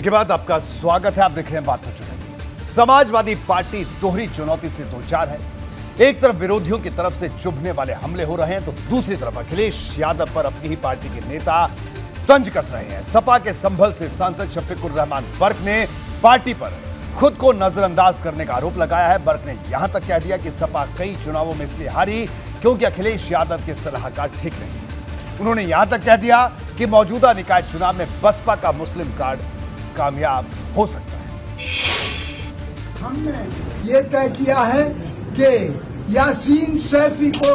के बाद आपका स्वागत है। आप देख रहे हैं बात हो चुकी। समाजवादी पार्टी दोहरी चुनौती से दो चार है। एक तरफ विरोधियों की तरफ से चुभने वाले हमले हो रहे हैं, तो दूसरी तरफ अखिलेश यादव पर अपनी ही पार्टी के नेता तंज कस रहे हैं। सपा के संभल से सांसद शफीकुर रहमान बर्क ने पार्टी पर खुद को नजरअंदाज करने का आरोप लगाया है। बर्क ने यहां तक कह दिया कि सपा कई चुनावों में इसलिए हारी क्योंकि अखिलेश यादव के सलाहकार ठीक नहीं। उन्होंने यहां तक कह दिया कि मौजूदा निकाय चुनाव में बसपा का मुस्लिम कार्ड कामयाब हो सकता है। हमने ये तय किया है कि यासीन सैफी को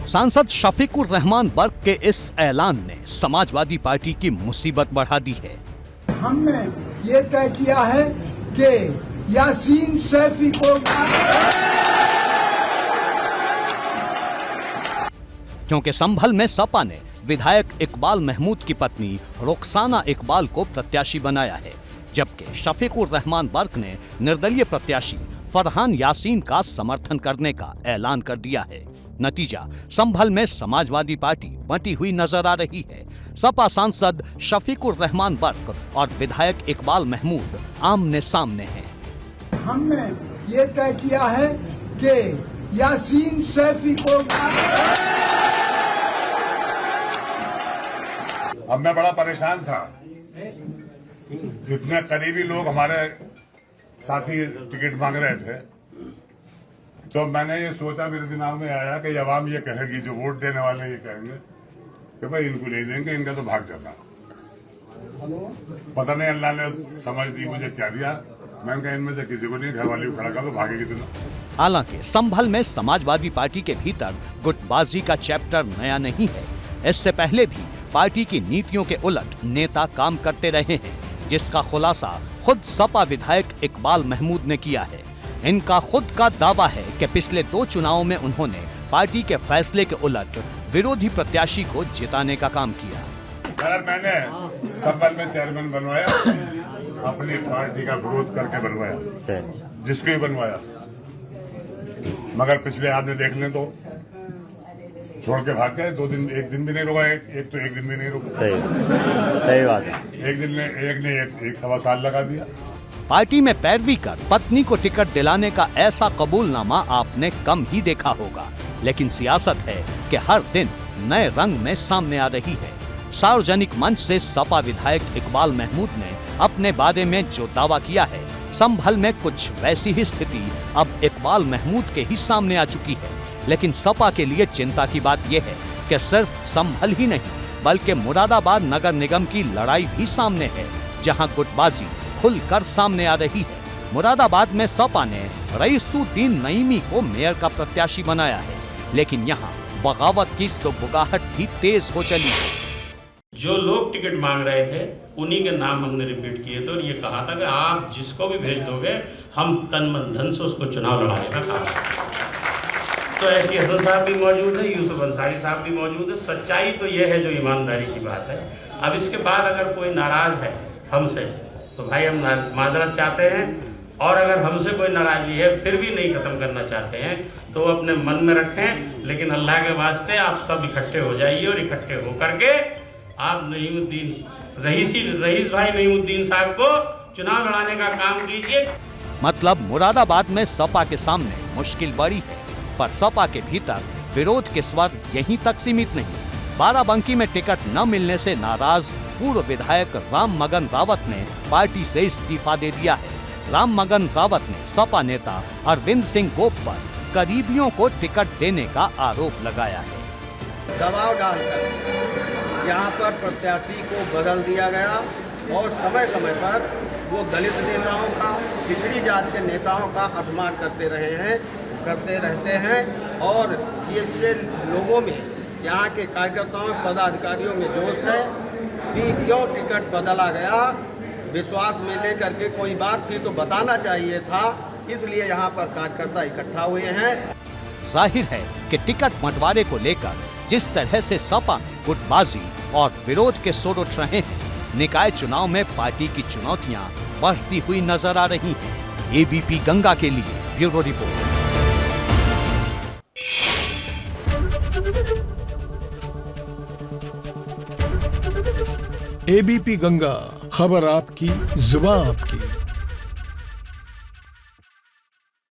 सांसद शफीकुर रहमान बर्क के इस ऐलान ने समाजवादी पार्टी की मुसीबत बढ़ा दी है। हमने ये तय किया है कि यासीन सैफी को क्योंकि संभल में सपा ने विधायक इकबाल महमूद की पत्नी रुखसाना इकबाल को प्रत्याशी बनाया है, जबकि शफीकुर रहमान बर्क ने निर्दलीय प्रत्याशी फरहान यासीन का समर्थन करने का ऐलान कर दिया है। नतीजा, संभल में समाजवादी पार्टी बंटी हुई नजर आ रही है। सपा सांसद शफीकुर रहमान बर्क और विधायक इकबाल महमूद आमने सामने हैं। हमने ये तय किया है कि यासीन सैफी को अब मैं बड़ा परेशान था। जितने करीबी लोग हमारे साथी टिकट मांग रहे थे, तो मैंने ये सोचा, मेरे दिमाग में आया कि अवाम ये कहेगी, जो वोट देने वाले ये कहेंगे कि भाई इनको नहीं देंगे, इनका तो भाग जाता। पता नहीं अल्लाह ने समझ दी मुझे क्या दिया। मैंने कहा इनमें से किसी को नहीं, घर वाली को खड़ा कर तो भागेगी तो। हालांकि संभल में समाजवादी पार्टी के भीतर गुटबाजी का चैप्टर नया नहीं है। इससे पहले भी पार्टी की नीतियों के उलट नेता काम करते रहे हैं, जिसका खुलासा खुद सपा विधायक इकबाल महमूद ने किया है। इनका खुद का दावा है कि पिछले 2 चुनावों में उन्होंने पार्टी के फैसले के उलट विरोधी प्रत्याशी को जिताने का काम किया। सर, मैंने संभल में चेयरमैन बनवाया, अपनी पार्टी का विरोध करके बनवाया, जिसको भी बनवाया। मगर पिछले आपने देख लें तो छोड़ के भाग गए। 2 दिन, 1 दिन भी नहीं रुका। एक दिन भी नहीं रुका। सही बात है। एक ने एक सवा साल लगा दिया। पार्टी में पैरवी कर पत्नी को टिकट दिलाने का ऐसा कबूलनामा आपने कम ही देखा होगा, लेकिन सियासत है कि हर दिन नए रंग में सामने आ रही है। सार्वजनिक मंच से सपा विधायक इकबाल महमूद ने अपने बारे में जो दावा किया है, संभल में कुछ वैसी ही स्थिति अब इकबाल महमूद के ही सामने आ चुकी है। लेकिन सपा के लिए चिंता की बात यह है कि सिर्फ संभल ही नहीं, बल्कि मुरादाबाद नगर निगम की लड़ाई भी सामने है, जहां गुटबाजी खुलकर सामने आ रही है। मुरादाबाद में सपा ने रईसुद्दीन नईमी को मेयर का प्रत्याशी बनाया है, लेकिन यहां बगावत की सुगबुगाहट भी तेज हो चली है। जो लोग टिकट मांग रहे थे उन्हीं के नाम हमने रिपीट किए थे और ये कहा था कि आप जिसको भी भेज दोगे हम तन मन धन से उसको चुनाव लड़ाने का काम। तो एसटी हसन साहब भी मौजूद है, यूसुफ अंसारी साहब भी मौजूद है। सच्चाई तो ये है जो ईमानदारी की बात है। अब इसके बाद अगर कोई नाराज है हमसे, तो भाई हम माजरत चाहते हैं, और अगर हमसे कोई नाराजगी है फिर भी नहीं खत्म करना चाहते हैं, तो अपने मन में रखें। लेकिन अल्लाह के वास्ते आप सब इकट्ठे हो जाइए और इकट्ठे होकर के आप रईस भाई नईमुद्दीन साहब को चुनाव लड़ाने का काम कीजिए। मतलब मुरादाबाद में सपा के सामने मुश्किल बड़ी है, पर सपा के भीतर विरोध के स्वर यहीं तक सीमित नहीं। बाराबंकी में टिकट न मिलने से नाराज पूर्व विधायक राम मगन रावत ने पार्टी से इस्तीफा दे दिया है। राम मगन रावत ने सपा नेता अरविंद सिंह गोप पर करीबियों को टिकट देने का आरोप लगाया है। दबाव डालकर यहाँ पर प्रत्याशी को बदल दिया गया और समय समय पर वो दलित नेताओं का, पिछड़ी जात के नेताओं का अपमान करते रहते हैं और इससे लोगों में, यहाँ के कार्यकर्ताओं पदाधिकारियों में जोश है कि क्यों टिकट बदला गया। विश्वास में लेकर के कोई बात थी तो बताना चाहिए था, इसलिए यहाँ पर कार्यकर्ता इकट्ठा हुए हैं। जाहिर है कि टिकट बंटवारे को लेकर जिस तरह से सपा में गुटबाजी और विरोध के सुर उठ रहे हैं, निकाय चुनाव में पार्टी की चुनौतियां बढ़ती हुई नजर आ रही हैं। एबीपी गंगा के लिए ब्यूरो रिपोर्ट। एबीपी गंगा, खबर आपकी, जुबान आपकी।